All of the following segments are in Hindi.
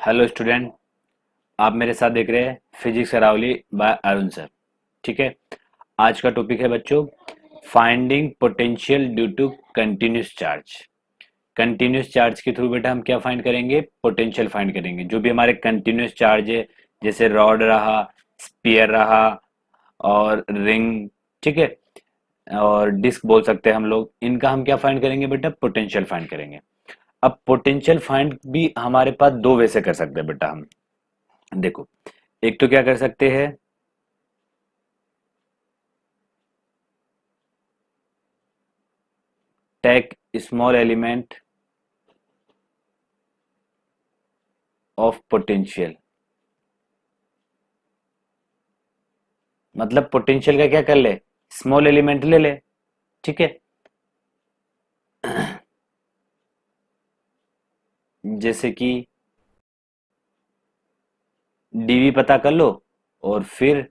Hello student. आप मेरे साथ देख रहे हैं physics Aravali by Arun sir. ठीक है। आज का टॉपिक है बच्चों, finding potential due to continuous charge. Continuous charge के थ्रू बेटा हम क्या फाइंड करेंगे? पोटेंशियल फाइंड करेंगे। जो भी हमारे कंटिन्यूस चार्ज है, जैसे रॉड रहा, स्पीयर रहा और रिंग, ठीक है, और डिस्क बोल सकते हैं हम लोग, इनका हम क्या फाइंड करेंगे बेटा? पोटेंशियल फाइंड करेंगे। अब पोटेंशियल फाइंड भी हमारे पास दो वे से कर सकते हैं बेटा हम। देखो, एक तो क्या कर सकते हैं, take small element of potential. मतलब पोटेंशियल का क्या कर ले, स्मॉल एलिमेंट ले ले। ठीक है। जैसे कि डीवी पता कर लो, और फिर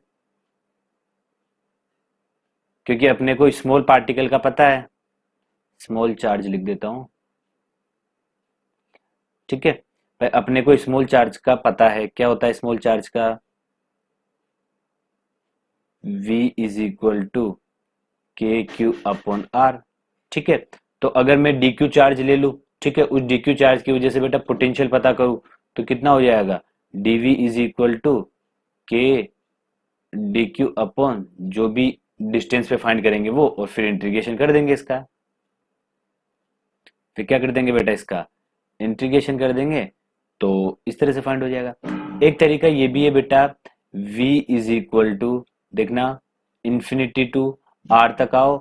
क्योंकि अपने को स्मॉल पार्टिकल का पता है, स्मॉल चार्ज लिख देता हूं। ठीक है। भाई अपने को स्मॉल चार्ज का पता है, क्या होता है स्मॉल चार्ज का? V is equal to k q upon are. ठीक है। तो अगर मैं डी क्यू चार्ज ले लूं, ठीक है, उस डी क्यू चार्ज की वजह से बेटा पोटेंशियल पता करूं, तो कितना हो जाएगा? डीवी इज इक्वल टू के डी क्यू अपॉन जो भी डिस्टेंस पे फाइंड करेंगे वो, और फिर इंटीग्रेशन कर देंगे इसका। फिर क्या कर देंगे बेटा? इसका इंटीग्रेशन कर देंगे, तो इस तरह से फाइंड हो जाएगा। एक तरीका ये भी है बेटा, v इज इक्वल टू, देखना, इंफिनिटी टू r तक आओ,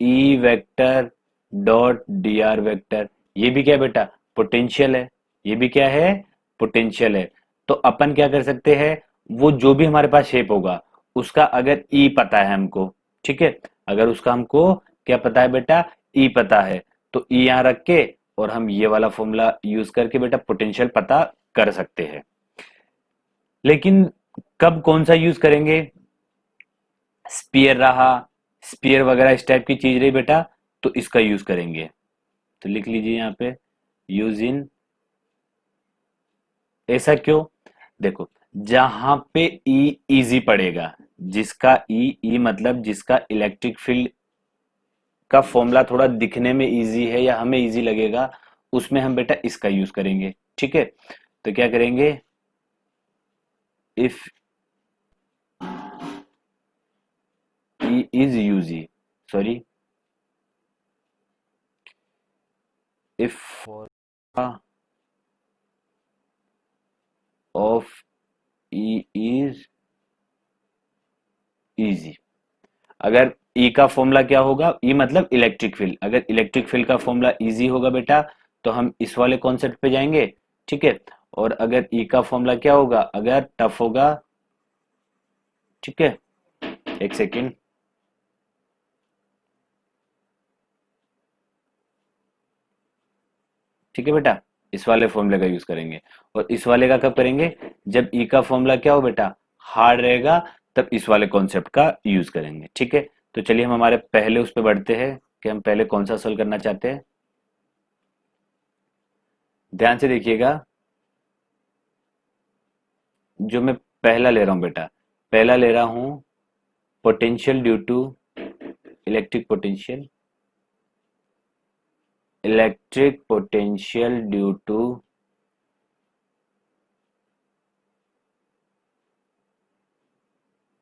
e vector dot D R vector. ये भी क्या है बेटा? पोटेंशियल है। ये भी क्या है? पोटेंशियल है। तो अपन क्या कर सकते हैं, वो जो भी हमारे पास शेप होगा उसका अगर e पता है हमको, ठीक है, अगर उसका हमको क्या पता है बेटा? e पता है, तो e यहां रख के और हम ये वाला फॉर्मूला यूज करके बेटा पोटेंशियल पता कर सकते हैं। लेकिन कब कौन सा यूज करेंगे? स्पीयर रहा, स्पीयर वगैरह इस टाइप की चीज रही बेटा, तो इसका यूज करेंगे। तो लिख लीजिए यहाँ पे, यूज इन। ऐसा क्यों? देखो, जहां पे ई इजी पड़ेगा, जिसका ई मतलब जिसका इलेक्ट्रिक फील्ड का फॉर्मूला थोड़ा दिखने में इजी है या हमें इजी लगेगा, उसमें हम बेटा इसका यूज करेंगे। ठीक है। तो क्या करेंगे, if E is easy, sorry, if of E is easy. अगर ई का फॉर्मूला क्या होगा? ई मतलब इलेक्ट्रिक फील्ड, अगर इलेक्ट्रिक फील्ड का फॉर्मूला इजी होगा बेटा, तो हम इस वाले कॉन्सेप्ट पे जाएंगे। ठीक है। और अगर ई का फॉर्मूला क्या होगा, अगर टफ होगा, ठीक है, एक सेकेंड, ठीक है बेटा, इस वाले फॉर्मूले का यूज करेंगे। और इस वाले का कब करेंगे? जब ई का फॉर्मूला क्या हो बेटा? हार्ड रहेगा, तब इस वाले कॉन्सेप्ट का यूज करेंगे। ठीक है। तो चलिए हम हमारे पहले उस पर बढ़ते हैं कि हम पहले कौन सा सोल्व करना चाहते हैं। ध्यान से देखिएगा, जो मैं पहला ले रहा हूं बेटा, पहला ले रहा हूं potential due to electric potential, electric potential due to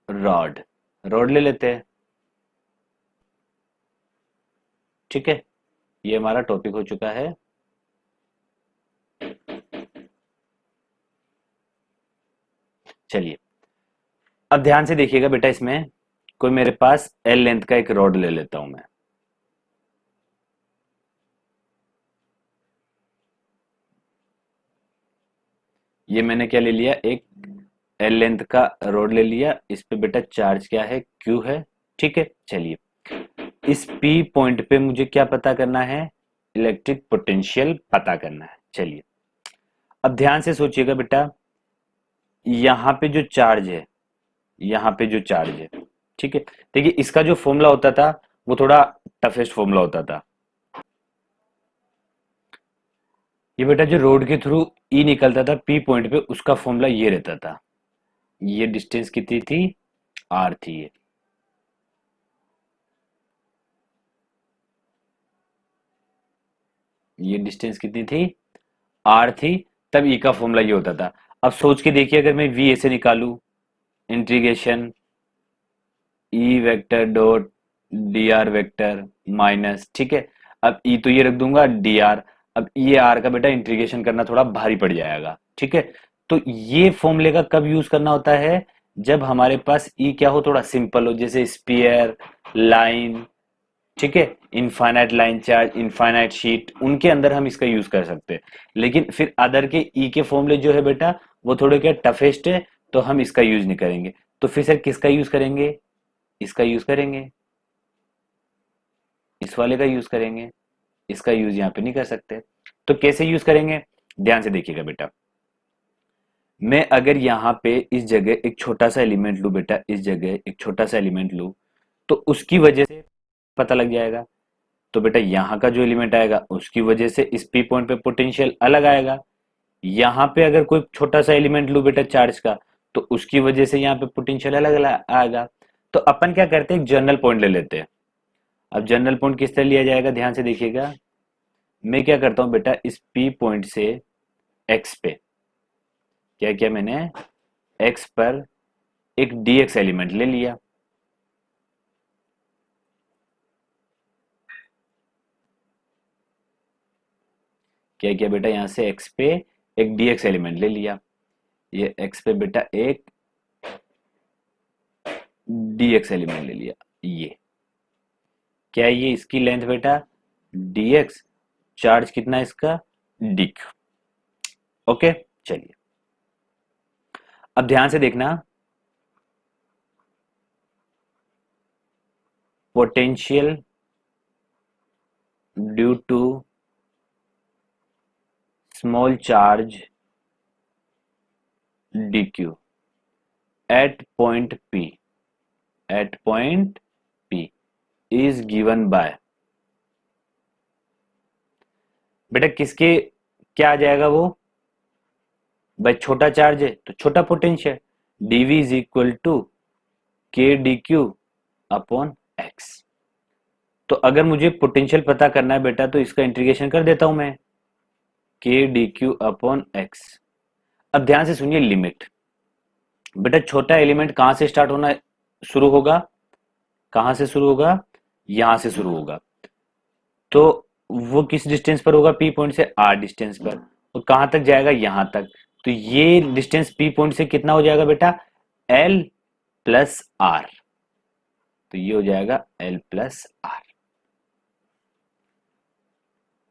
rod. Rod ले लेते हैं। ठीक है। ये हमारा टॉपिक हो चुका है। चलिए, अब ध्यान से देखिएगा बेटा, इसमें कोई मेरे पास एल लेंथ का एक रॉड ले लेता हूं मैं। ये मैंने क्या ले लिया? एक एल लेंथ का रॉड ले लिया। इस पे बेटा चार्ज क्या है? क्यू है। ठीक है। चलिए, इस पी पॉइंट पे मुझे क्या पता करना है? इलेक्ट्रिक पोटेंशियल पता करना है। चलिए, अब ध्यान से सोचिएगा बेटा, यहाँ पे जो चार्ज है, यहाँ पे जो चार्ज है, ठीक है, देखिए इसका जो फॉर्मूला होता था वो थोड़ा टफेस्ट फॉर्मूला होता था। ये बेटा जो रोड के थ्रू ई निकलता था पी पॉइंट पे, उसका फॉर्मूला ये रहता था। ये डिस्टेंस कितनी थी? आर थी ये डिस्टेंस कितनी थी? आर थी। तब ई का फॉर्मूला ये होता था। अब सोच के देखिए, अगर मैं वी ऐसे निकालू, integration E vector dot D R vector minus, ठीक है। अब ई तो ये रख दूंगा डी आर। अब ये आर का बेटा इंटीग्रेशन करना थोड़ा भारी पड़ जाएगा, ठीक है। तो ये फॉर्मूले का कब यूज करना होता है? जब हमारे पास ई क्या हो, थोड़ा सिंपल हो, जैसे स्पीयर, लाइन, ठीक है, infinite line charge, infinite sheet, उनके अंदर हम इसका यूज कर सकते हैं। लेकिन फिर अदर के ई के फॉर्मूले जो है बेटा, वो थोड़े क्या टफेस्ट है, तो हम इसका यूज नहीं करेंगे। तो फिर सर किसका यूज करेंगे? इसका यूज करेंगे, इस वाले का यूज करेंगे। इसका यूज यहाँ पे नहीं कर सकते। तो कैसे यूज करेंगे? ध्यान से देखिएगा बेटा। मैं अगर यहाँ पे इस जगह एक छोटा सा एलिमेंट लू बेटा, इस जगह एक छोटा सा एलिमेंट लू, तो उसकी वजह से पता लग जाएगा। तो बेटा यहाँ का जो एलिमेंट आएगा उसकी वजह से इस पी पॉइंट पे पोटेंशियल अलग आएगा। यहाँ पे अगर कोई छोटा सा एलिमेंट लू बेटा चार्ज का, तो उसकी वजह से यहाँ पे पोटेंशियल अलग अलग आएगा। तो अपन क्या करते हैं, एक जनरल पॉइंट ले लेते हैं। अब जनरल पॉइंट किस तरह लिया जाएगा, ध्यान से देखिएगा। मैं क्या करता हूं बेटा, इस पी पॉइंट से एक्स पे क्या किया मैंने, एक्स पर एक डीएक्स एलिमेंट ले लिया। क्या किया बेटा, यहां से एक्स पे एक डीएक्स एलिमेंट ले लिया। ये एक्स पे बेटा एक डीएक्स एलिमेंट ले लिया। ये क्या है, ये इसकी लेंथ बेटा डीएक्स, चार्ज कितना है इसका, डी। ओके, चलिए अब ध्यान से देखना। Potential due to small charge dq at point P, at point P is given by, बेटा किसके क्या आ जाएगा वो, भाई छोटा चार्ज है तो छोटा potential, dv is equal to के डी क्यू अपॉन एक्स। तो अगर मुझे पोटेंशियल पता करना है बेटा, तो इसका इंटीग्रेशन कर देता हूं मैं, के डी क्यू अपॉन एक्स। अब ध्यान से सुनिए लिमिट। बेटा छोटा एलिमेंट कहां से स्टार्ट होना शुरू होगा, कहां से शुरू होगा, यहां से शुरू होगा। तो वो किस डिस्टेंस पर होगा, पी पॉइंट से आर डिस्टेंस पर। और कहां तक जाएगा, यहां तक। तो ये डिस्टेंस पी पॉइंट से कितना हो जाएगा बेटा, एल प्लस आर। तो ये हो जाएगा एल प्लस आर।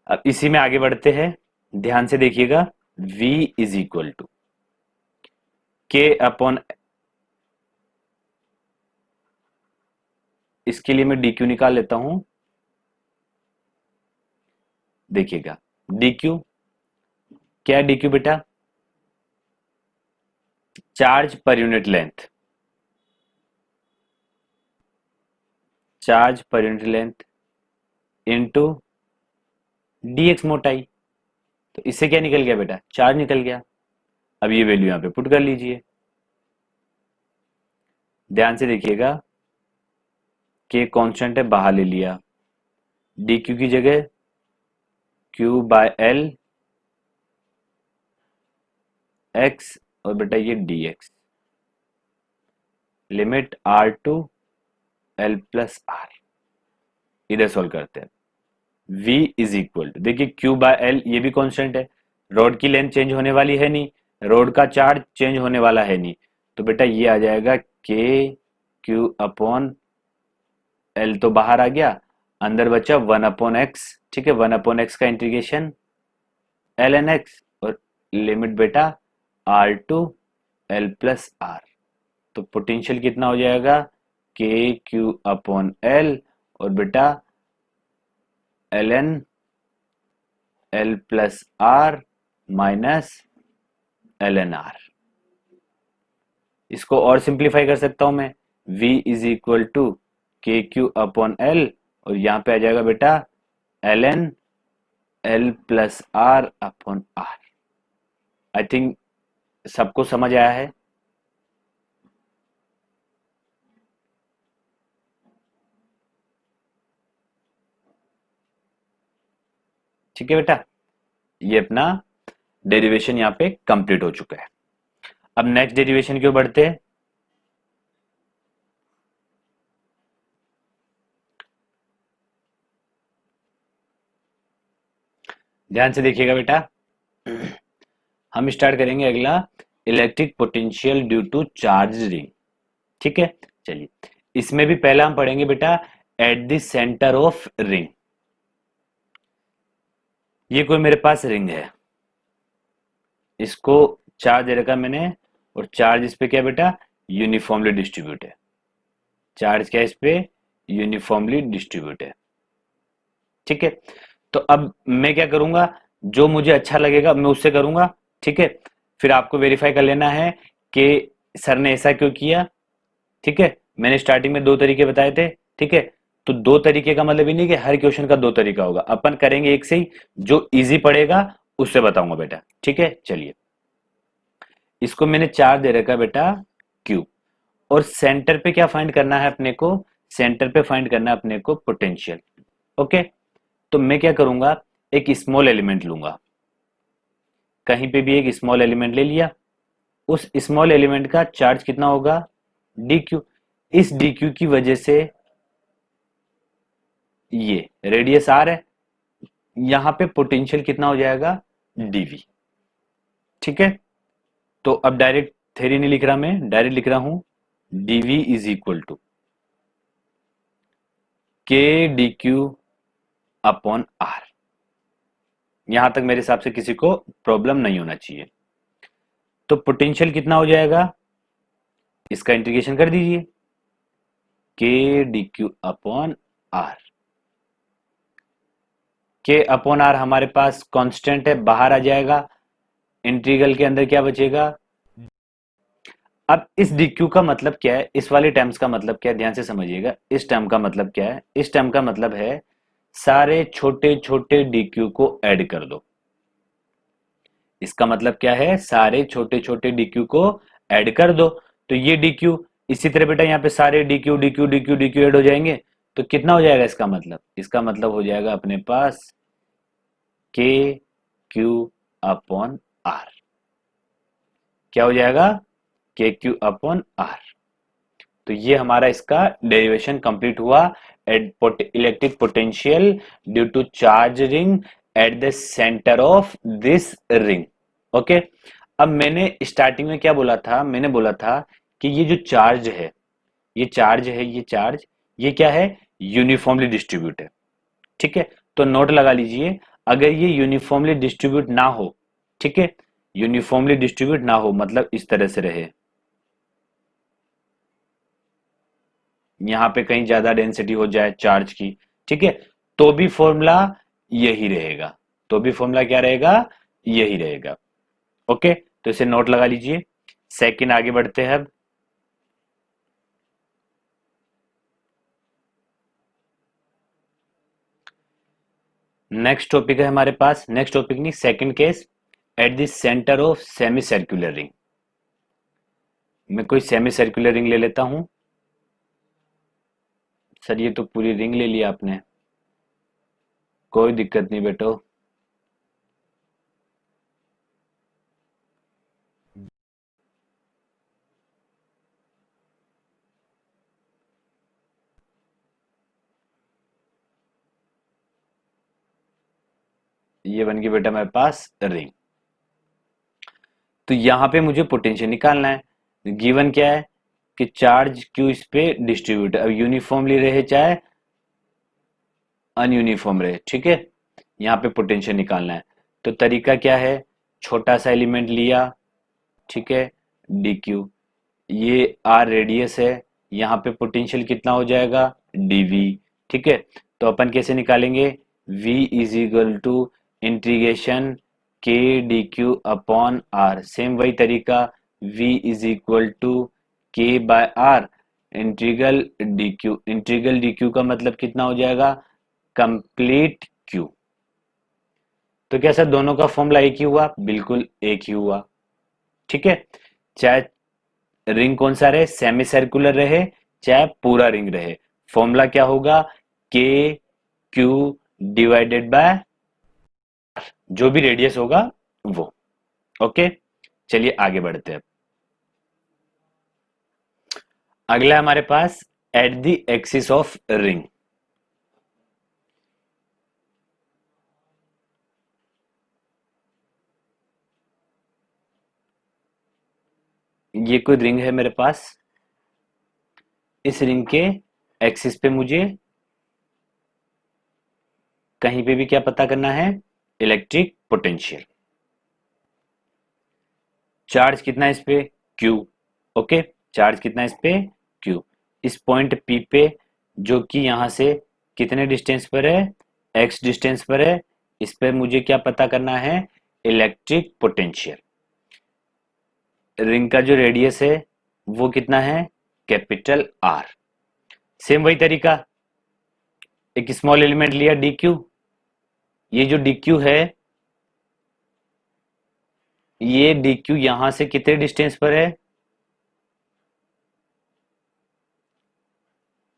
अब इसी में आगे बढ़ते हैं, ध्यान से देखिएगा। v is equal to k upon, इसके लिए मैं dq निकाल लेता हूं। देखिएगा dq क्या है, dq बेटा charge per unit length, charge per unit length into dx मोटाई। तो इससे क्या निकल गया बेटा, चार्ज निकल गया। अब ये वैल्यू यहां पे पुट कर लीजिए। ध्यान से देखिएगा, के कांस्टेंट है बाहर ले लिया, dq की जगह q बाय एल एक्स, और बेटा ये dx, limit r to L plus R. इधर सोल्व करते हैं। v इज इक्वल टू, देखिए q बाय एल ये भी कांस्टेंट है, रोड की लेंथ चेंज होने वाली है नहीं, रोड का चार्ज चेंज होने वाला है नहीं। तो बेटा ये आ जाएगा के क्यू अपॉन एल, तो बाहर आ गया, अंदर बचा वन अपॉन एक्स, ठीक है। वन अपॉन एक्स का इंटीग्रेशन एल एन एक्स, और लिमिट बेटा R to L plus R. तो पोटेंशियल कितना हो जाएगा, के क्यू अपॉन एल, और बेटा L N L plus R minus L N R. इसको और सिंप्लीफाई कर सकता हूं मैं, v is equal to k q upon L, और यहां पे आ जाएगा बेटा L N L plus R upon R. I think सबको समझ आया है। ठीक है बेटा, ये अपना डेरिवेशन यहाँ पे कंप्लीट हो चुका है। अब नेक्स्ट डेरिवेशन क्यों बढ़ते हैं। ध्यान से देखिएगा बेटा, हम स्टार्ट करेंगे अगला electric potential due to charge ring. ठीक है, चलिए इसमें भी पहला हम पढ़ेंगे बेटा at the centre of ring. ये कोई मेरे पास रिंग है, इसको चार्ज दे रखा मैंने, और चार्ज इस पे क्या है बेटा, यूनिफॉर्मली डिस्ट्रीब्यूट है। चार्ज क्या है इस पे, यूनिफॉर्मली डिस्ट्रीब्यूट है। ठीक है, तो अब मैं क्या करूंगा, जो मुझे अच्छा लगेगा मैं उससे करूंगा। ठीक है, फिर आपको वेरीफाई कर लेना है कि सर ने ऐसा क्यों किया। ठीक है, मैंने स्टार्टिंग में दो तरीके बताए थे। ठीक है, तो दो तरीके का मतलब ये नहीं कि हर क्वेश्चन का दो तरीका होगा, अपन करेंगे एक से ही, जो इजी पड़ेगा उससे बताऊंगा बेटा। ठीक है, चलिए इसको मैंने चार दे रखा बेटा क्यू, और सेंटर पे क्या फाइंड करना है अपने को, सेंटर पे फाइंड करना है अपने को पोटेंशियल। ओके, तो मैं क्या करूंगा, एक स्मॉल एलिमेंट लूंगा, कहीं पे भी एक स्मॉल एलिमेंट ले लिया, उस स्मॉल एलिमेंट का चार्ज कितना होगा, dq। इस dq की वजह से ये रेडियस r है, यहां पे पोटेंशियल कितना हो जाएगा, dv। ठीक है, तो अब डायरेक्ट थ्योरी नहीं लिख रहा, मैं डायरेक्ट लिख रहा हूं dv is equal to k dq upon r। यहां तक मेरे हिसाब से किसी को प्रॉब्लम नहीं होना चाहिए। तो पोटेंशियल कितना हो जाएगा, इसका इंटीग्रेशन कर दीजिए, k dq अपॉन r। के अपॉन आर हमारे पास कांस्टेंट है, बाहर आ जाएगा, इंटीग्रल के अंदर क्या बचेगा। अब इस dq का मतलब क्या है, इस वाले टर्म्स का मतलब क्या है, ध्यान से समझिएगा। इस टर्म का मतलब क्या है, इस टर्म का मतलब है सारे छोटे छोटे dq को ऐड कर दो। इसका मतलब क्या है, सारे छोटे छोटे dq को ऐड कर दो। तो ये dq, इसी तरह बेटा यहाँ पे सारे dq dq dq dq add हो जाएंगे, तो कितना हो जाएगा इसका मतलब, इसका मतलब हो जाएगा अपने पास k q अपॉन r। क्या हो जाएगा, के क्यू अपॉन आर। तो ये हमारा इसका डेरिवेशन कंप्लीट हुआ at electric potential due to charge ring at the centre of this ring. Okay, अब मैंने स्टार्टिंग में क्या बोला था, मैंने बोला था कि ये जो चार्ज है, ये चार्ज है, ये चार्ज, ये क्या है, यूनिफॉर्मली डिस्ट्रीब्यूट है। ठीक है, तो नोट लगा लीजिए, अगर ये यूनिफॉर्मली डिस्ट्रीब्यूट ना हो, ठीक है, यूनिफॉर्मली डिस्ट्रीब्यूट ना हो मतलब इस तरह से रहे, यहाँ पे कहीं ज्यादा डेंसिटी हो जाए चार्ज की, ठीक है, तो भी फॉर्मूला यही रहेगा, तो भी फॉर्मूला क्या रहेगा, यही रहेगा। ओके, तो इसे नोट लगा लीजिए। सेकंड आगे बढ़ते हैं अब। नेक्स्ट टॉपिक है हमारे पास, नेक्स्ट टॉपिक नहीं, second case, eight the centre of semi circular ring. मैं कोई सेमी सर्कुलर रिंग ले लेता हूं। सर ये तो पूरी रिंग ले लिया आपने, कोई दिक्कत नहीं बेटो। ये बन गई बेटा मेरे पास रिंग। तो यहां पे मुझे पोटेंशियल निकालना है। गिवन क्या है कि चार्ज क्यू इस पे डिस्ट्रीब्यूट, अब यूनिफॉर्मली रहे चाहे अनयूनिफॉर्म रहे, ठीक है, यहाँ पे पोटेंशियल निकालना है। तो तरीका क्या है, छोटा सा एलिमेंट लिया, ठीक है, डी क्यू, ये आर रेडियस है, यहाँ पे पोटेंशियल कितना हो जाएगा, डीवी। ठीक है, तो अपन कैसे निकालेंगे, v is equal to integration K D Q upon R, same वही तरीका, v is equal to K by R integral D Q. Integral D Q का मतलब कितना हो जाएगा, कंप्लीट क्यू। तो क्या सर दोनों का फॉर्मूला एक ही हुआ? बिल्कुल एक ही हुआ। ठीक है, चाहे रिंग कौन सा रहे, सेमी सर्कुलर रहे चाहे पूरा रिंग रहे, फॉर्मूला क्या होगा? के क्यू डिवाइडेड बाय जो भी रेडियस होगा वो। ओके, चलिए आगे बढ़ते हैं। अगला हमारे पास at the axis of ring. ये कोई रिंग है मेरे पास, इस रिंग के एक्सिस पे मुझे कहीं पे भी क्या पता करना है? Electric potential. चार्ज कितना है इस पे? Q। ओके, चार्ज कितना है इस पे? Q। इस पॉइंट P पे, जो कि यहां से कितने डिस्टेंस पर है? x डिस्टेंस पर है, इस पे मुझे क्या पता करना है? Electric potential. रिंग का जो रेडियस है वो कितना है? Capital R। सेम वही तरीका, एक स्मॉल एलिमेंट लिया dq, ये जो dq है, ये dq यहां से कितने डिस्टेंस पर है?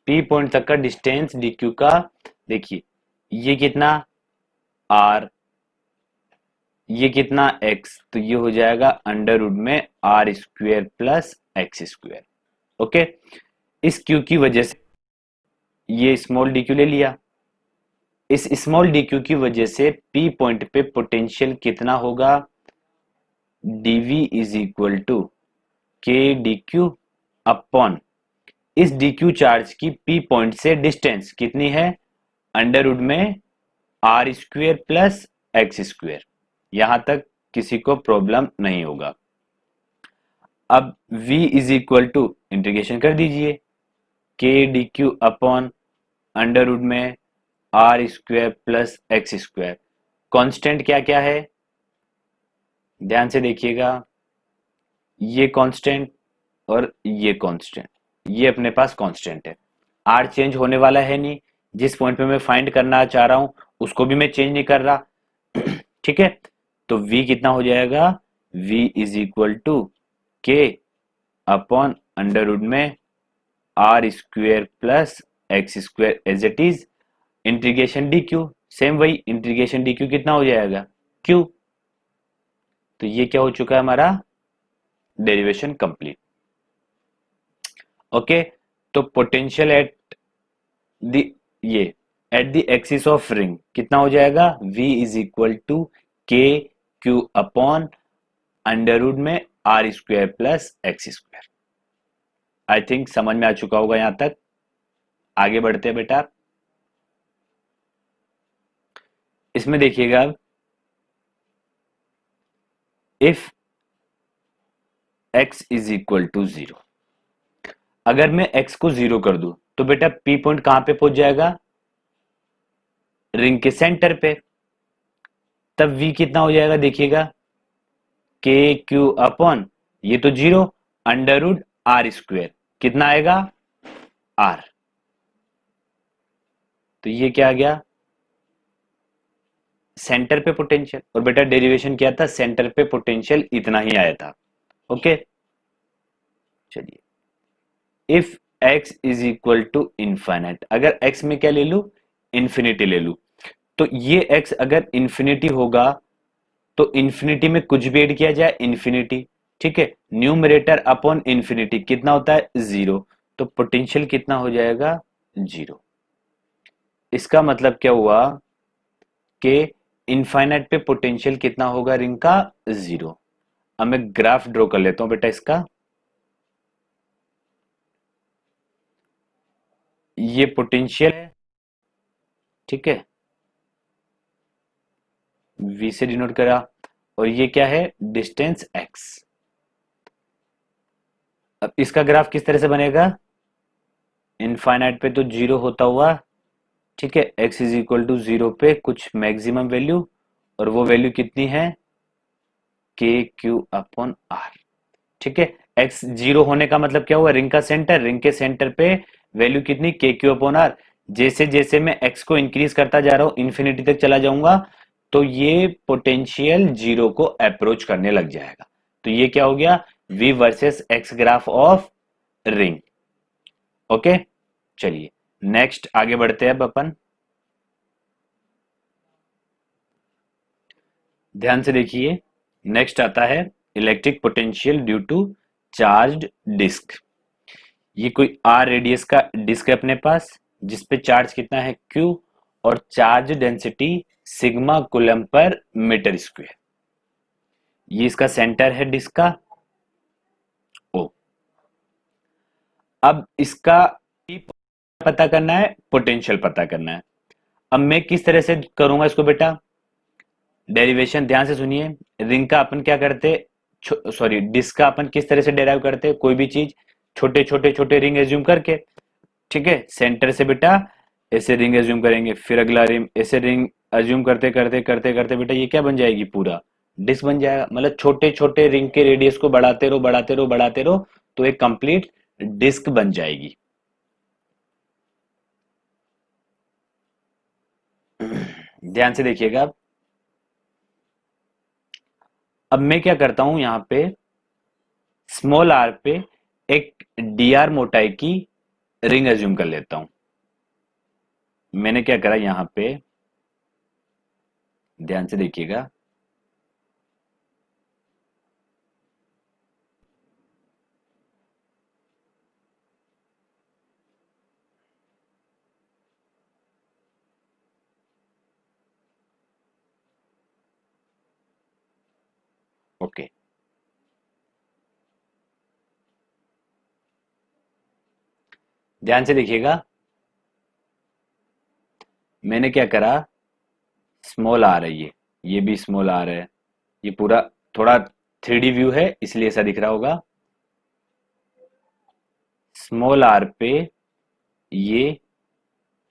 P पॉइंट तक का डिस्टेंस dq का, देखिए ये कितना? R, ये कितना? x, तो ये हो जाएगा अंडर रूट में R square plus x square. Okay, इस q की वजह से ये स्मॉल dq ले लिया, इस स्मॉल dq की वजह से P पॉइंट पे पोटेंशियल कितना होगा? dv इज इक्वल टू के डी क्यू अपॉन, इस dq चार्ज की P पॉइंट से डिस्टेंस कितनी है? अंडर रूट में R square plus x square. यहां तक किसी को प्रॉब्लम नहीं होगा। अब v is equal to integration कर दीजिए, k D Q upon under root में R square plus x square. Constant क्या क्या है? ध्यान से देखिएगा, ये कांस्टेंट और ये कांस्टेंट, ये अपने पास कांस्टेंट है। आर चेंज होने वाला है नहीं, जिस पॉइंट पे मैं फाइंड करना चाह रहा हूं उसको भी मैं चेंज नहीं कर रहा। ठीक है, तो v कितना हो जाएगा? v is equal to k upon under root में R square plus x square as it is, integration D Q, same वही इंटीग्रेशन डी क्यू कितना हो जाएगा? q। तो ये क्या हो चुका है हमारा? Derivation complete. ओके, तो पोटेंशियल एट द, ये at the axis of ring कितना हो जाएगा? v is equal to k q upon under root में R square plus x square. I think समझ में आ चुका होगा यहां तक। आगे बढ़ते हैं बेटा, इसमें देखिएगा, if x is equal to 0, अगर मैं x को 0 कर दूं तो बेटा p पॉइंट कहां पे पहुंच जाएगा? रिंग के सेंटर पे। तब v कितना हो जाएगा? देखिएगा, के क्यू अपॉन, ये तो 0, अंडर रूट आर स्क्वेयर, कितना आएगा? r। तो ये क्या आ गया? सेंटर पे पोटेंशियल, और बेटा डेरिवेशन क्या था? सेंटर पे पोटेंशियल इतना ही आया था। ओके, चलिए, if x is equal to infinite, अगर x में क्या ले लू? इंफिनिटी ले लू, तो ये x अगर इंफिनिटी होगा तो इंफिनिटी में कुछ भी ऐड किया जाए इंफिनिटी, ठीक है, न्यूमरेटर अपॉन इंफिनिटी कितना होता है? 0। तो पोटेंशियल कितना हो जाएगा? 0। इसका मतलब क्या हुआ कि इनफाइनाइट पे पोटेंशियल कितना होगा रिंग का? 0। अब मैं ग्राफ ड्रॉ कर लेता हूं बेटा इसका। ये पोटेंशियल है, ठीक है, v से डिनोट करा, और ये क्या है? Distance x। अब इसका ग्राफ किस तरह से बनेगा? इनफाइनाइट पे तो 0 होता हुआ, ठीक है, x इज इक्वल टू 0 पे कुछ मैक्सिमम वैल्यू, और वो वैल्यू कितनी है? के क्यू अपॉन आर। ठीक है, x 0 होने का मतलब क्या हुआ? रिंग का सेंटर, रिंग के सेंटर पे वैल्यू कितनी? के क्यू अपॉन आर। जैसे जैसे मैं x को इंक्रीज करता जा रहा हूं, इंफिनिटी तक चला जाऊंगा, तो ये पोटेंशियल जीरो को अप्रोच करने लग जाएगा। तो ये क्या हो गया, V versus x graph of ring. Okay, चलिए नेक्स्ट आगे बढ़ते हैं अब अपन। ध्यान से देखिए, नेक्स्ट आता है electric potential due to charged disc. ये कोई आर रेडियस का डिस्क है अपने पास, जिसपे चार्ज कितना है Q और charge density sigma coulomb per metre square. ये इसका सेंटर है डिस्क का O। अब इसका P पता करना है, पोटेंशियल पता करना है। अब मैं किस तरह से करूंगा इसको बेटा, डेरिवेशन ध्यान से सुनिए। रिंग का अपन क्या करते, सॉरी डिस्क का अपन किस तरह से डेराइव करते, कोई भी चीज छोटे छोटे छोटे रिंग एज्यूम करके, ठीक है। सेंटर से बेटा ऐसे रिंग एज्यूम करेंगे, फिर अगला रिंग ऐसे रिंग एज्यूम करते करते करते करते बेटा ये क्या बन जाएगी, पूरा डिस्क बन जाएगा। मतलब छोटे छोटे रिंग के रेडियस को बढ़ाते रहो बढ़ाते रहो बढ़ाते रहो, तो एक कंप्लीट डिस्क बन जाएगी। ध्यान से देखिएगा। अब मैं क्या करता हूं, यहां पे स्मॉल आर पे एक डी आर मोटाई की रिंग एज्यूम कर लेता हूं। मैंने क्या करा यहां पे, ध्यान से देखिएगा। ओके, ध्यान से देखिएगा। मैंने क्या करा, स्मॉल आर है ये भी स्मॉल आर है, ये पूरा थोड़ा 3D व्यू है इसलिए ऐसा दिख रहा होगा। स्मॉल आर पे ये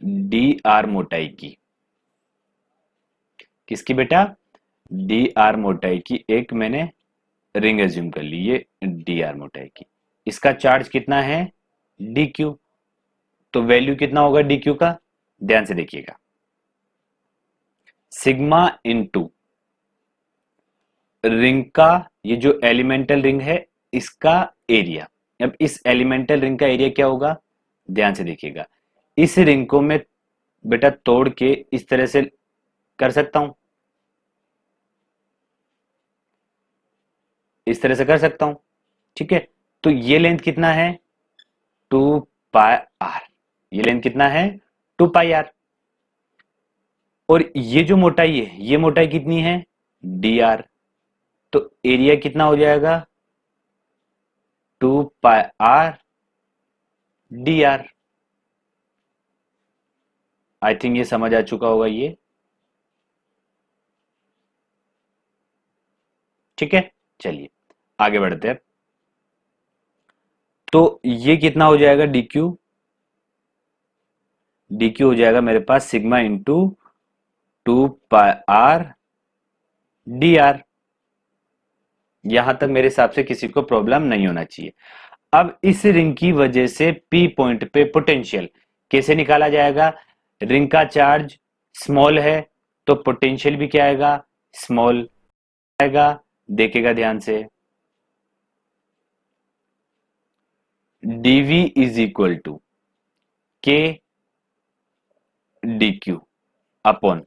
डी आर मोटाई की, किसकी बेटा, डी आर मोटाई की एक मैंने रिंग एज्यूम कर ली, ये डी आर मोटाई की। इसका चार्ज कितना है, डी क्यू। तो वैल्यू कितना होगा डी क्यू का, ध्यान से देखिएगा, सिग्मा इनटू रिंग का, ये जो एलिमेंटल रिंग है इसका एरिया। अब इस एलिमेंटल रिंग का एरिया क्या होगा, ध्यान से देखिएगा। इस रिंग को मैं बेटा तोड़ के इस तरह से कर सकता हूं, इस तरह से कर सकता हूं, ठीक है। तो ये लेंथ कितना है, 2πr। ये लेंथ कितना है, 2πr। और ये जो मोटाई है, ये मोटाई कितनी है, dr। तो एरिया कितना हो जाएगा, 2πr dr। आई थिंक ये समझ आ चुका होगा ये, ठीक है। चलिए आगे बढ़ते हैं। तो ये कितना हो जाएगा, dq, dq हो जाएगा मेरे पास सिग्मा इंटू 2πr dr। यहां तक मेरे हिसाब से किसी को प्रॉब्लम नहीं होना चाहिए। अब इस रिंग की वजह से P पॉइंट पे पोटेंशियल कैसे निकाला जाएगा, रिंग का चार्ज स्मॉल है तो पोटेंशियल भी क्या आएगा, स्मॉल आएगा। देखेगा ध्यान से, dv इज इक्वल टू के डी क्यू अपॉन,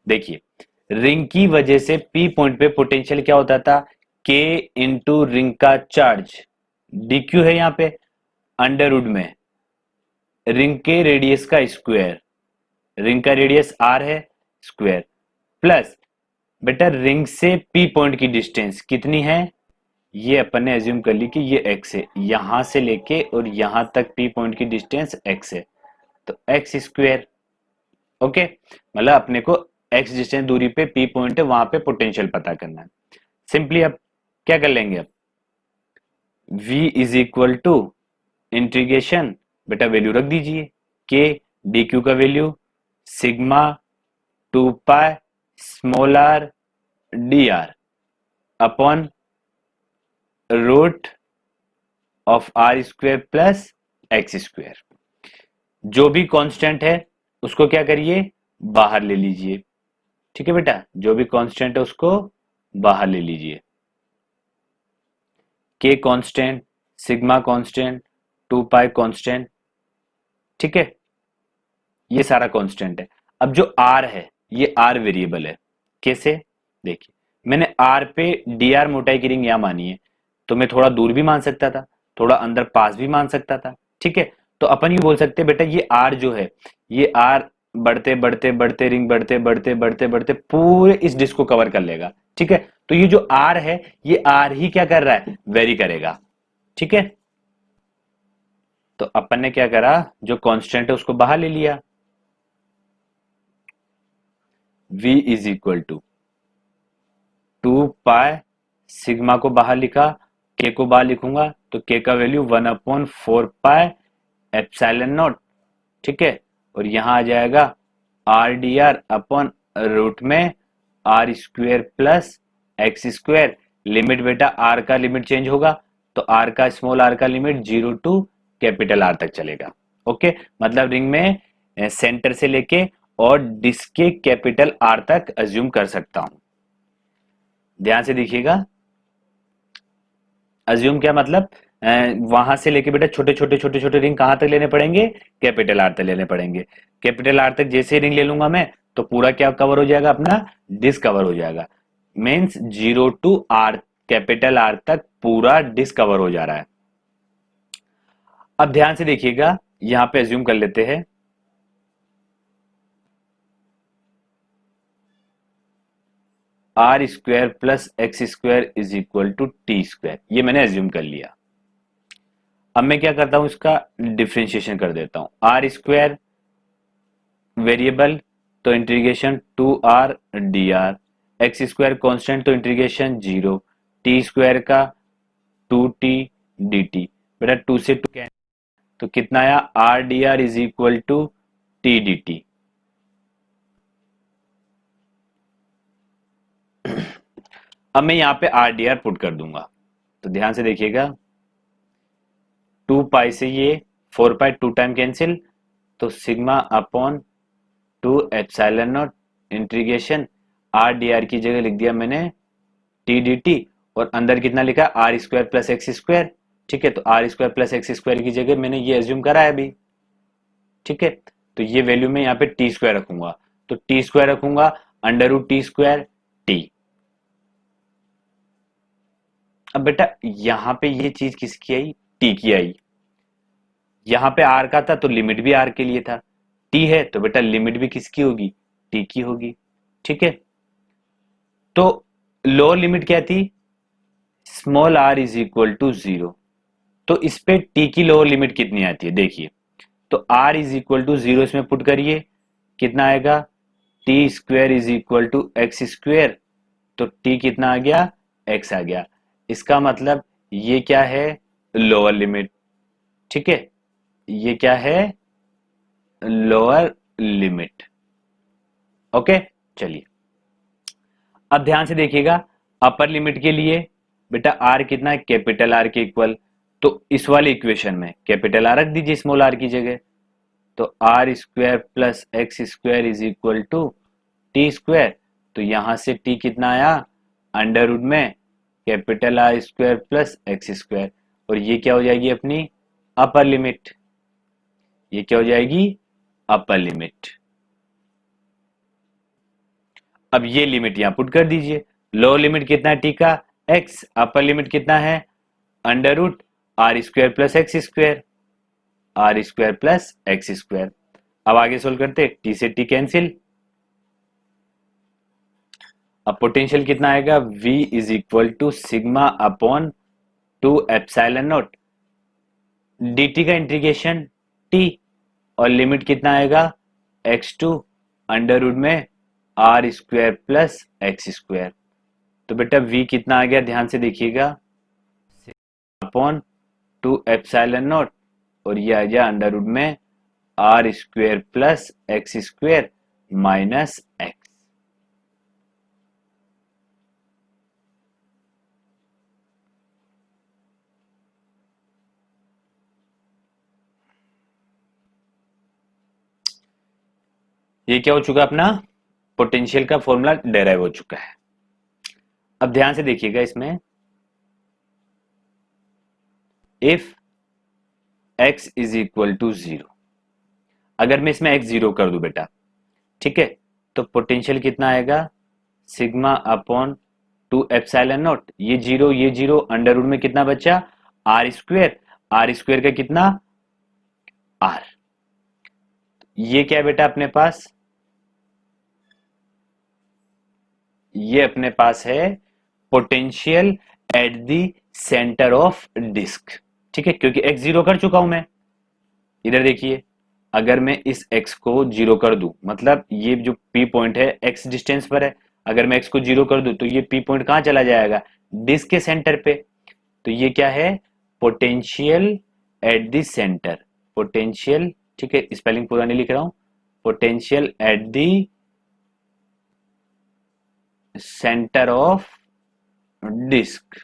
देखिए रिंग की वजह से P पॉइंट पे पोटेंशियल क्या होता था, K इंटू रिंग का चार्ज, dq है यहां पे अंडर रूट में रिंग के रेडियस का स्क्वायर, रिंग का रेडियस r है स्क्वायर, प्लस बेटा रिंग से P पॉइंट की डिस्टेंस कितनी है, ये अपन ने एज्यूम कर ली कि ये x है, यहां से लेके और यहां तक P पॉइंट की डिस्टेंस x है, तो x स्क्वायर। ओके, मतलब अपने को x डिस्टेंस दूरी पे P पॉइंट है, वहां पे पोटेंशियल पता करना है। सिंपली अब क्या कर लेंगे, अब v is equal to integration, बेटा वैल्यू रख दीजिए, k डी क्यू का value sigma 2π small R D R upon root of R square plus x square. जो भी कांस्टेंट है उसको क्या करिए, बाहर ले लीजिए, ठीक है बेटा, जो भी कांस्टेंट है उसको बाहर ले लीजिए। के कांस्टेंट, सिग्मा कांस्टेंट, 2 पाई कांस्टेंट, ठीक है, ये सारा कांस्टेंट है। अब जो आर है ये आर वेरिएबल है। कैसे? देखिए, मैंने आर पे डी आर मोटाई की रिंग यहां मानी है, तो मैं थोड़ा दूर भी मान सकता था, थोड़ा अंदर पास भी मान सकता था, ठीक है। तो अपन ये बोल सकते हैं बेटा ये आर जो है, ये आर बढ़ते बढ़ते बढ़ते रिंग बढ़ते बढ़ते बढ़ते बढ़ते पूरे इस डिस्क को कवर कर लेगा, ठीक है। तो ये जो आर है, ये आर ही क्या कर रहा है, वेरी करेगा, ठीक है। तो अपन ने क्या करा, जो कांस्टेंट है उसको बाहर ले लिया। v is equal to 2 pi, sigma को बाहर लिखा, के को बाहर लिखूंगा तो के का वैल्यू 1/4 पाई एप्सिलॉन नॉट, ठीक है। और यहां आ जाएगा R D R upon root में R square plus x square. Limit बेटा आर का लिमिट चेंज होगा, तो आर का स्मॉल आर का लिमिट 0 टू कैपिटल आर तक चलेगा। ओके, मतलब रिंग में सेंटर से लेके और डिस्क के कैपिटल आर तक अज्यूम कर सकता हूं। ध्यान से देखिएगा, अज्यूम क्या मतलब, वहां से लेके बेटा छोटे छोटे छोटे छोटे रिंग कहां तक लेने पड़ेंगे, कैपिटल आर तक लेने पड़ेंगे। कैपिटल आर तक जैसे रिंग ले लूंगा मैं, तो पूरा क्या कवर हो जाएगा, अपना डिस्क कवर हो जाएगा। Means 0 to R, capital R तक पूरा डिस्क कवर हो जा रहा है। अब ध्यान से देखिएगा, यहां पे अज्यूम कर लेते हैं R square plus x square is equal to T square, ये मैंने अज्यूम कर लिया। अब मैं क्या करता हूं, इसका डिफ्रेंशिएशन कर देता हूं। आर स्क्वायर वेरिएबल, तो integration 2r D R, x square constant तो इंटीग्रेशन 0, टी स्क्वायर का 2t dt। बेटा 2 से 2 कैंसिल, तो कितना आया, R D R is equal to T D T. अब मैं यहां पे आर डी आर पुट कर दूंगा, तो ध्यान से देखिएगा, 2 पाई से ये 4 पाई 2 टाइम कैंसिल, तो sigma upon 2 epsilon not integration are D are की जगह लिख दिया मैंने टी डी टी, और अंदर कितना लिखा, R square plus x square, ठीक है। तो R square plus x square की जगह मैंने ये एज्यूम करा है अभी, ठीक है। तो ये वैल्यू में यहाँ पे टी स्क्वायर रखूंगा, तो टी स्क्वायर रखूंगा under root T square T. अब बेटा यहां पे ये चीज किसकी आई, टी की आई। यहां पे आर का था तो लिमिट भी आर के लिए था, टी है तो बेटा लिमिट भी किसकी होगी, टी की होगी, ठीक है। तो लोअर लिमिट क्या थी, small R is equal to 0। तो इस पे टी की लोअर लिमिट कितनी आती है, देखिए, तो आर इज इक्वल टू 0 इसमें पुट करिए, कितना आएगा, T square is equal to x square, तो टी कितना आ गया, एक्स आ गया। इसका मतलब ये क्या है, लोअर लिमिट, ठीक है, ये क्या है, लोअर लिमिट। ओके, चलिए अब ध्यान से देखिएगा, अपर लिमिट के लिए बेटा आर कितना है, कैपिटल आर के इक्वल, तो इस वाले इक्वेशन में कैपिटल आर रख दीजिए स्मॉल आर की जगह, तो R square plus x square is equal to T square. तो यहां से टी कितना आया, अंडर रूट में capital R square plus x square, और ये क्या हो जाएगी अपनी अपर लिमिट, ये क्या हो जाएगी, अपर लिमिट। अब ये लिमिट यहां पुट कर दीजिए, लोअर लिमिट कितना है टी का, एक्स, अपर लिमिट कितना है, under root R square plus x square, R square plus x square. अब आगे सोल्व करते, टी से टी कैंसिल, अब पोटेंशियल कितना आएगा, v is equal to sigma upon 2 epsilon naught dt का इंटीग्रेशन t, और लिमिट कितना आएगा, x2 अंडर रूट में R square plus x square. तो बेटा v कितना आ गया, ध्यान से देखिएगा, अपॉन 2 एप्सिलॉन नॉट, और ये आ गया अंडर रूट में R square plus x square minus x. ये क्या हो चुका अपना पोटेंशियल का फॉर्मूला डेराइव हो चुका है। अब ध्यान से देखिएगा इसमें, if x is equal to 0, अगर मैं इसमें x 0 कर दूं बेटा, ठीक है, तो पोटेंशियल कितना आएगा, सिग्मा अपॉन 2 एप्सिलॉन नॉट, ये जीरो अंडर रूट में कितना बचा, आर स्क्वेयर का कितना, r। ये क्या है बेटा अपने पास, ये अपने पास है potential at the centre of disc, ठीक है, क्योंकि x 0 कर चुका हूं मैं। इधर देखिए, अगर मैं इस x को 0 कर दूं, मतलब ये जो p पॉइंट है x डिस्टेंस पर है, अगर मैं x को 0 कर दूं तो ये p पॉइंट कहां चला जाएगा, डिस्क के सेंटर पे। तो ये क्या है, potential at the centre, potential, ठीक है, स्पेलिंग पूरा नहीं लिख रहा हूं, potential at the centre of disc.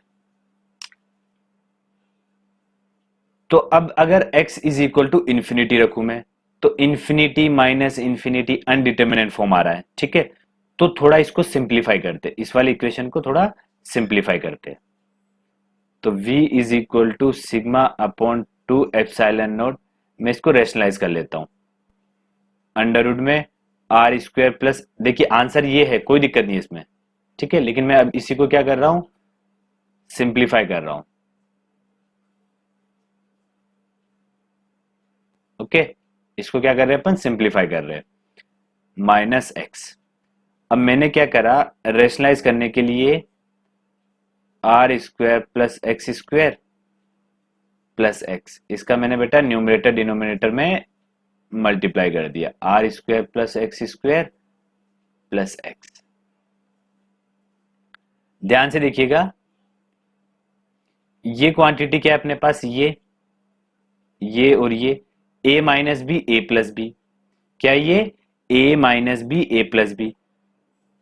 तो अब अगर x is equal to infinity रखूं मैं, तो infinity minus infinity indeterminate form आ रहा है, ठीक है। तो थोड़ा इसको सिंप्लीफाई करते, इस वाले इक्वेशन को थोड़ा सिंप्लीफाई करते। तो v is equal to sigma upon 2 epsilon naught, मैं इसको रेशनलाइज कर लेता हूं, अंडर रूट में आर स्क्वायर प्लस, देखिए आंसर ये है, कोई दिक्कत नहीं है इसमें, ठीक है, लेकिन मैं अब इसी को क्या कर रहा हूं, सिंप्लीफाई कर रहा हूं, ओके। इसको क्या कर रहे हैं अपन, सिंप्लीफाई कर रहे हैं, माइनस एक्स। अब मैंने क्या करा, रेशनलाइज करने के लिए आर स्क्वायर प्लस एक्स, इसका मैंने बेटा न्यूमरेटर डिनोमिनेटर में मल्टीप्लाई कर दिया, आर स्क्वायर प्लस एक्स। ध्यान से देखिएगा, ये क्वांटिटी क्या है अपने पास, ये और ये a minus B A plus B, क्या ये a minus B A plus B,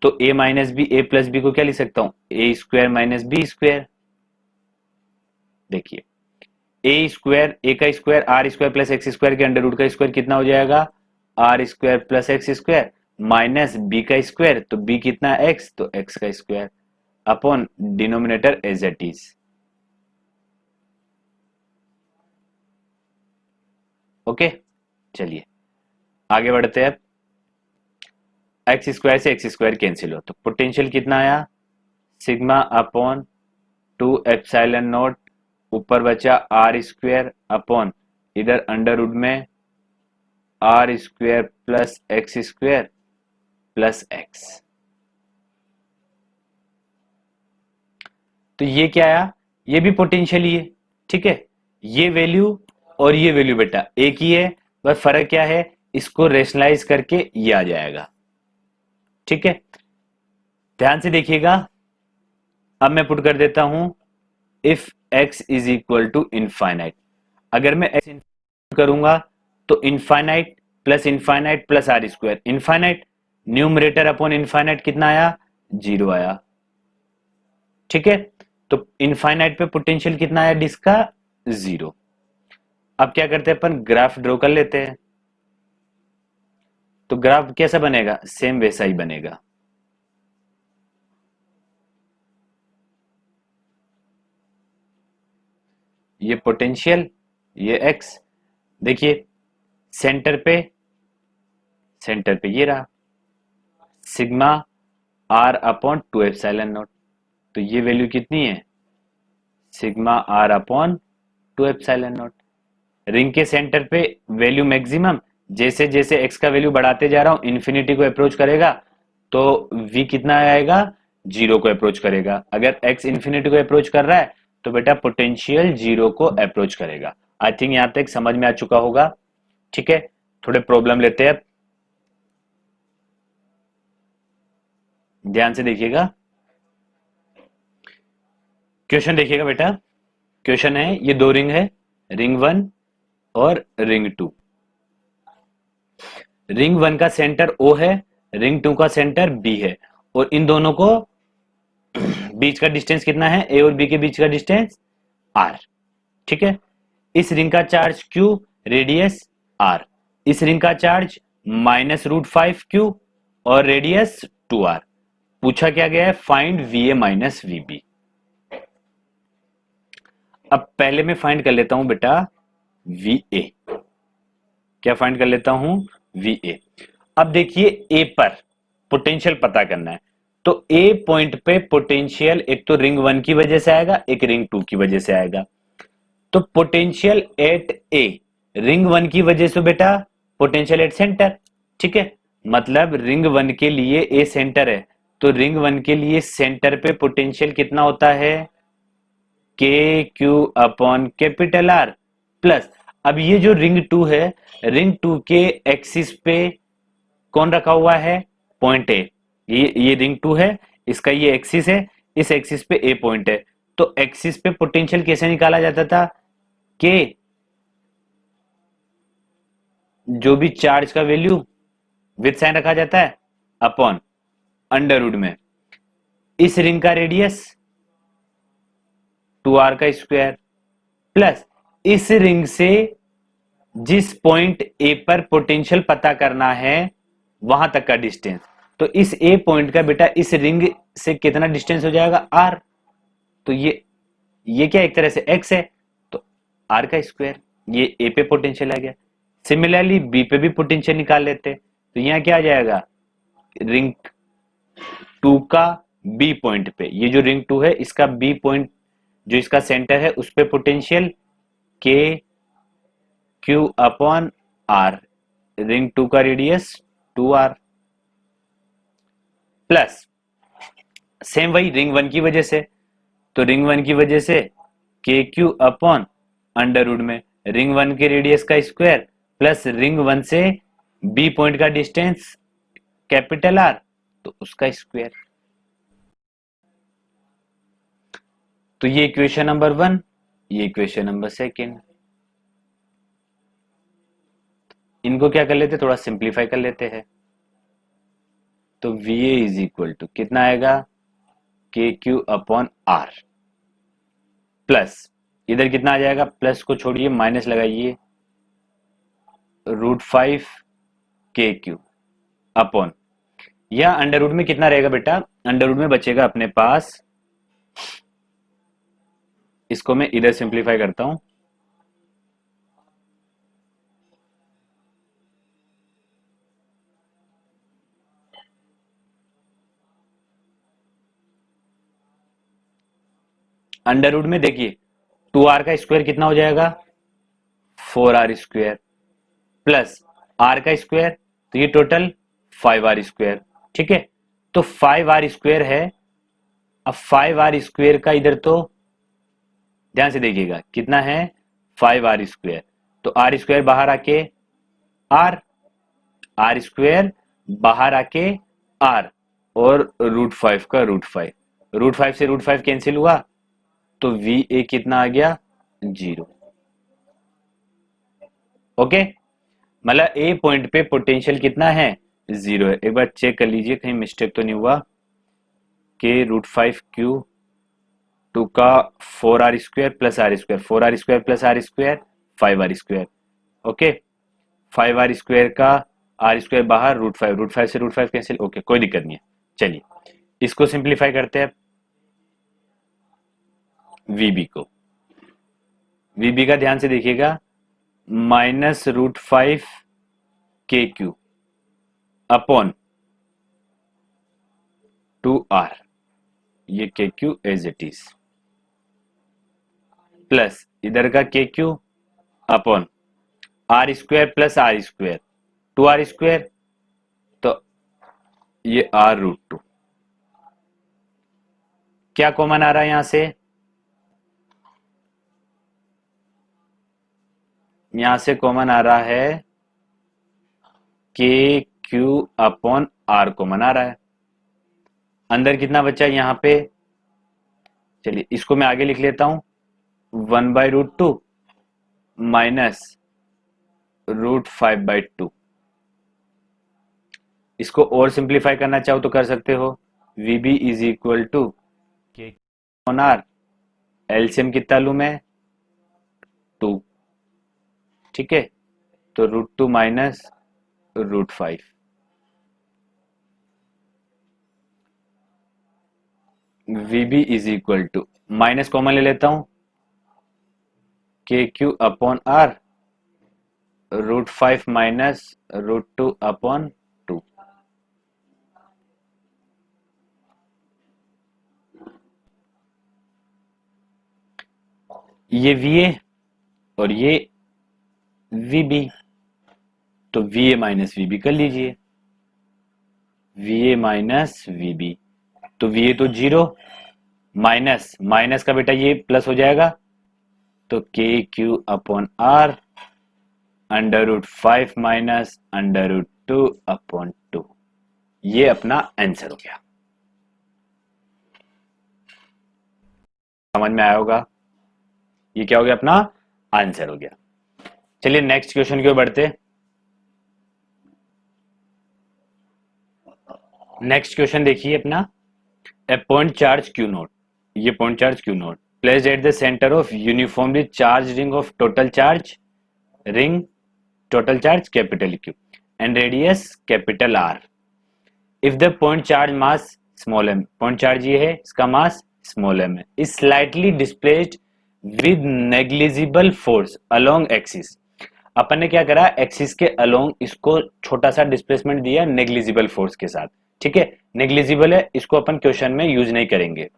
तो a minus B A plus B को क्या लिख सकता हूं, A square minus B square. देखिए ए स्क्वायर, ए का square R square plus x square के अंडर रूट का स्क्वायर कितना हो जाएगा, R square plus x square, minus B का स्क्वायर, तो बी कितना एक्स, तो एक्स का square, upon denominator as it is. Okay, चलिए आगे बढ़ते हैं। एक्स स्क्वायर से एक्स स्क्वायर कैंसिल हो, तो पोटेंशियल कितना आया, सिग्मा अपॉन 2 एप्सिलॉन नॉट, ऊपर बचा आर स्क्वायर अपॉन इधर अंडर रूट में R square plus x square plus x. तो ये क्या आया, ये भी पोटेंशियल ही है, ठीक है, ये वैल्यू और ये वैल्यू बेटा एक ही है, बस फर्क क्या है, इसको रेशनलाइज करके ये आ जाएगा, ठीक है। ध्यान से देखिएगा, अब मैं पुट कर देता हूं, if x is equal to infinite, अगर मैं x करूंगा तो infinite plus R square, infinite numerator upon infinite कितना आया, 0 आया, ठीक है। तो इनफाइनाइट पे पोटेंशियल कितना आया डिस्क का, 0। अब क्या करते हैं अपन, ग्राफ ड्रॉ कर लेते हैं। तो ग्राफ कैसा बनेगा, सेम वैसा ही बनेगा, ये पोटेंशियल, ये x, देखिए सेंटर पे ये रहा, sigma r upon 2 epsilon not, तो ये वैल्यू कितनी है, sigma r upon 2 epsilon not. Ring के सेंटर पे वैल्यू मैक्सिमम, जैसे जैसे x का वैल्यू बढ़ाते जा रहा हूं, इन्फिनिटी को अप्रोच करेगा, तो v कितना आएगा, 0 को अप्रोच करेगा। अगर x इन्फिनिटी को अप्रोच कर रहा है तो बेटा पोटेंशियल 0 को अप्रोच करेगा। आई थिंक यहां तक समझ में आ चुका होगा, ठीक है। थोड़े प्रॉब्लम लेते हैं, ध्यान से देखिएगा, क्वेश्चन देखिएगा बेटा। क्वेश्चन है, ये 2 रिंग है, रिंग 1 और रिंग 2। रिंग 1 का सेंटर O है, रिंग 2 का सेंटर B है, और इन दोनों को बीच का डिस्टेंस कितना है, A और B के बीच का डिस्टेंस R, ठीक है। इस रिंग का चार्ज Q, रेडियस R, इस रिंग का चार्ज -√5Q, और रेडियस 2r। पूछा क्या गया है, फाइंड VA माइनस VB। अब पहले मैं फाइंड कर लेता हूं बेटा VA। क्या फाइंड कर लेता हूं, VA। अब देखिए ए पर पोटेंशियल पता करना है, तो ए पॉइंट पे पोटेंशियल एक तो रिंग 1 की वजह से आएगा, एक रिंग 2 की वजह से आएगा। तो पोटेंशियल एट ए, रिंग 1 की वजह से बेटा पोटेंशियल एट सेंटर, ठीक है। मतलब रिंग 1 के लिए ए सेंटर है, तो रिंग 1 के लिए सेंटर पे पोटेंशियल कितना होता है, के q upon capital are plus. अब ये जो रिंग 2 है, रिंग 2 के एक्सिस पे कौन रखा हुआ है, पॉइंट ए। ये रिंग 2 है, इसका ये एक्सिस है, इस एक्सिस पे ए पॉइंट है। तो एक्सिस पे पोटेंशियल कैसे निकाला जाता था, के जो भी चार्ज का वैल्यू विद साइन रखा जाता है अपॉन अंडर रूट में इस रिंग का रेडियस 2r का स्क्वायर प्लस इस रिंग से जिस पॉइंट ए पर पोटेंशियल पता करना है वहां तक का डिस्टेंस। तो इस ए पॉइंट का बेटा इस रिंग से कितना डिस्टेंस हो जाएगा, r। तो ये क्या एक तरह से x है, तो r का स्क्वायर। ये ए पे पोटेंशियल आ गया। सिमिलरली बी पे भी पोटेंशियल निकाल लेते, तो यहां क्या आ जाएगा, रिंग 2 का बी पॉइंट पे, ये जो रिंग 2 है इसका बी पॉइंट जो इसका सेंटर है उस पे पोटेंशियल के क्यू अपॉन आर, रिंग 2 का रेडियस 2r प्लस सेम वही रिंग 1 की वजह से, तो रिंग 1 की वजह से के क्यू अपॉन अंडर रूट में रिंग 1 के रेडियस का स्क्वायर प्लस रिंग 1 से बी पॉइंट का डिस्टेंस कैपिटल आर, तो उसका स्क्वायर। तो ये इक्वेशन नंबर 1, ये इक्वेशन नंबर 2। इनको क्या कर लेते, थोड़ा सिंप्लीफाई कर लेते हैं। तो VA इज इक्वल टू कितना आएगा, के क्यू अपॉन आर प्लस इधर कितना आ जाएगा, प्लस को छोड़िए माइनस लगाइए, √5 के क्यू अपॉन, या अंडर रूट में कितना रहेगा बेटा, अंडर रूट में बचेगा अपने पास, इसको मैं इधर सिंप्लीफाई करता हूं, अंडर रूट में देखिए 2r का स्क्वायर कितना हो जाएगा, 4r स्क्वायर प्लस r का स्क्वायर, तो ये टोटल 5r स्क्वायर, ठीक है। तो 5r स्क्वायर है। अब 5r स्क्वायर का इधर तो ध्यान से देखिएगा कितना है, 5r स्क्वायर, तो r स्क्वायर बाहर आके r, r स्क्वायर बाहर आके r, और √5 का √5, √5 से √5 कैंसिल हुआ, तो VA कितना आ गया, 0। ओके, मतलब ए पॉइंट पे पोटेंशियल कितना है, 0 है। एक बार चेक कर लीजिए कहीं मिस्टेक तो नहीं हुआ, के √5 क्यू 2 का 4r square plus R square, 4r square plus R square 5r square, okay. 5r square का आर स्क्वायर बाहर, √5 से √5 कैंसिल, ओके कोई दिक्कत नहीं है। चलिए इसको सिंप्लीफाई करते हैं, VB को, VB का ध्यान से देखिएगा, -√5 के क्यू अपॉन 2r, ये k q as it is, plus इधर का k q upon R square plus R square 2r square, तो ये r√2। क्या कॉमन आ रहा है यहां से, यहां से कॉमन आ रहा है के क्यू अपॉन आर कॉमन आ रहा है। अंदर कितना बचा है यहां पे, चलिए इसको मैं आगे लिख लेता हूं, 1/√2 माइनस √5/2। इसको और सिंप्लीफाई करना चाहो तो कर सकते हो, VB is equal to k on R, LCM कितना लूं मैं, 2, ठीक है। तो √2 minus √5, V B is equal to, minus common ले लेता हूं, k q upon R √5 minus √2 upon 2। ये वी ए और ये वी बी, तो V A minus V B कर लीजिए, V A minus V B, तो वी ए तो जीरो, माइनस माइनस का बेटा ये प्लस हो जाएगा, तो k q upon R √5 minus √2 upon 2, ये अपना आंसर हो गया। समझ में आया होगा, ये क्या हो गया, अपना आंसर हो गया। चलिए नेक्स्ट क्वेश्चन की ओर बढ़ते। नेक्स्ट क्वेश्चन देखिए अपना, a point charge q naught, ये point charge q naught placed at the centre of uniformly charge ring of total charge ring, total charge capital Q and radius capital R, if the point charge mass small m, point charge ये है, इसका मास स्मॉल एम है, is slightly displaced with negligible force along axis. अपन ने क्या करा, एक्सिस के अलोंग इसको छोटा सा डिस्प्लेसमेंट दिया नेग्लिजिबल फोर्स के साथ, ठीक है, नेग्लिजिबल है, इसको अपन क्वेश्चन में यूज नहीं करेंगे।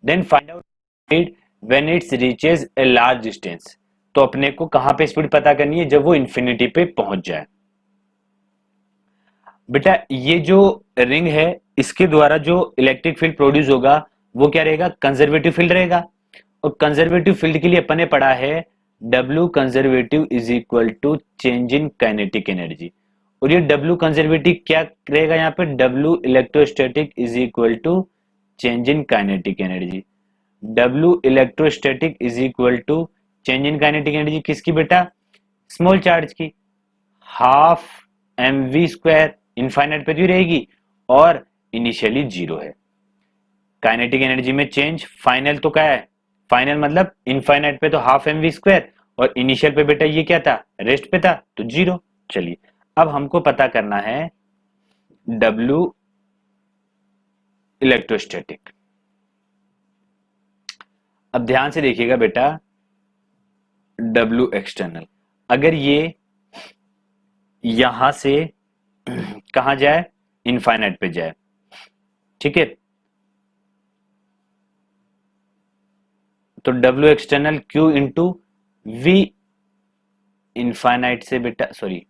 Then find out speed when it's reaches a large distance, तो अपने को कहां पे स्पीड पता करनी है, जब वो इंफिनिटी पे पहुंच जाए। बेटा ये जो रिंग है, इसके द्वारा जो इलेक्ट्रिक फील्ड प्रोड्यूस होगा वो क्या रहेगा, कंजर्वेटिव फील्ड रहेगा, और कंजर्वेटिव फील्ड के लिए अपन ने पढ़ा है W conservative is equal to change in kinetic energy, और ये W कंजर्वेटिव क्या रहेगा, यहाँ पे W electrostatic is equal to change in kinetic energy. W electrostatic is equal to change in kinetic energy किसकी बेटा, स्मॉल चार्ज की, half M V square, infinite पे भी रहेगी और इनिशियली जीरो है। काइनेटिक एनर्जी में चेंज फाइनल तो क्या है, फाइनल मतलब इनफाइनाइट पे तो हाफ एम वी स्क्वायर, और इनिशियल पे बेटा ये क्या था, रेस्ट पे था, तो जीरो। चलिए अब हमको पता करना है W इलेक्ट्रोस्टैटिक। अब ध्यान से देखिएगा बेटा, W एक्सटर्नल, अगर ये यहां से कहा जाए, इनफाइनाइट पे जाए, ठीक है, तो W external Q into V infinite से बेटा, सॉरी,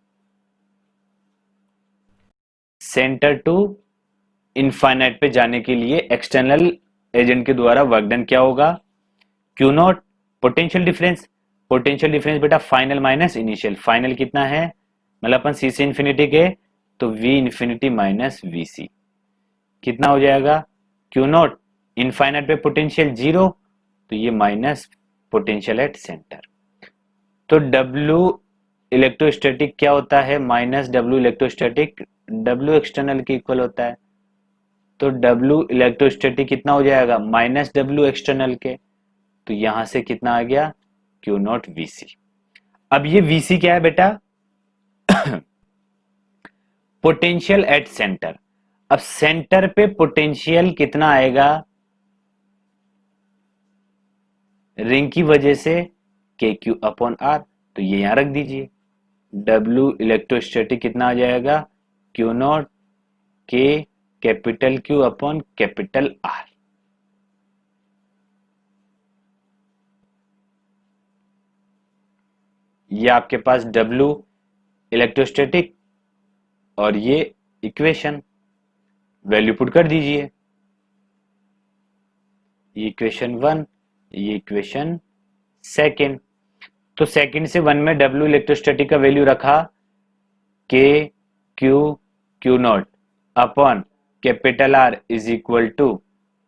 सेंटर टू इनफाइनाइट पे जाने के लिए एक्सटर्नल एजेंट के द्वारा वर्क डन क्या होगा, Q not, potential difference, potential difference बेटा फाइनल माइनस इनिशियल, फाइनल कितना है, मतलब अपन C से इन्फिनिटी के, तो V इन्फिनिटी माइनस VC कितना हो जाएगा, Q नॉट, इनफाइनाइट पे पोटेंशियल जीरो, तो ये माइनस पोटेंशियल एट सेंटर, तो W इलेक्ट्रोस्टैटिक क्या होता है, minus W electrostatic W external के इक्वल होता है, तो W इलेक्ट्रोस्टैटिक कितना हो जाएगा, माइनस W एक्सटर्नल के, तो यहां से कितना आ गया, Q नॉट VC। अब ये VC क्या है बेटा, पोटेंशियल एट सेंटर। अब सेंटर पे पोटेंशियल कितना आएगा, रिंग की वजह से के क्यू अपॉन आर, तो ये यहां रख दीजिए, W इलेक्ट्रोस्टैटिक कितना आ जाएगा, क्यू नॉट के capital Q upon capital are. ये आपके पास W इलेक्ट्रोस्टैटिक और ये इक्वेशन, वैल्यू पुट कर दीजिए, ये इक्वेशन 1, ये इक्वेशन सेकेंड, तो सेकंड से 1 में W इलेक्ट्रोस्टैटिक का वैल्यू रखा, k q q naught upon capital R is equal to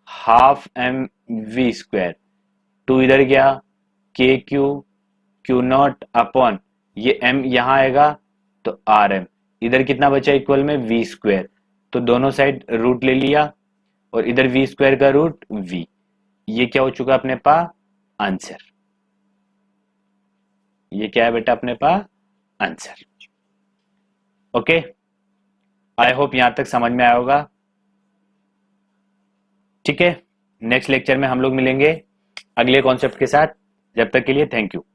half M V square, 2 इधर गया, k q q naught upon ये m यहां आएगा, तो आर एम, इधर कितना बचा इक्वल में वी स्क्वायर, तो दोनों साइड रूट ले लिया, और इधर वी स्क्वायर का रूट v, ये क्या हो चुका अपने पास आंसर, ये क्या है बेटा अपने पास आंसर। ओके, आई होप यहां तक समझ में आया होगा, ठीक है। नेक्स्ट लेक्चर में हम लोग मिलेंगे अगले कॉन्सेप्ट के साथ। जब तक के लिए थैंक यू।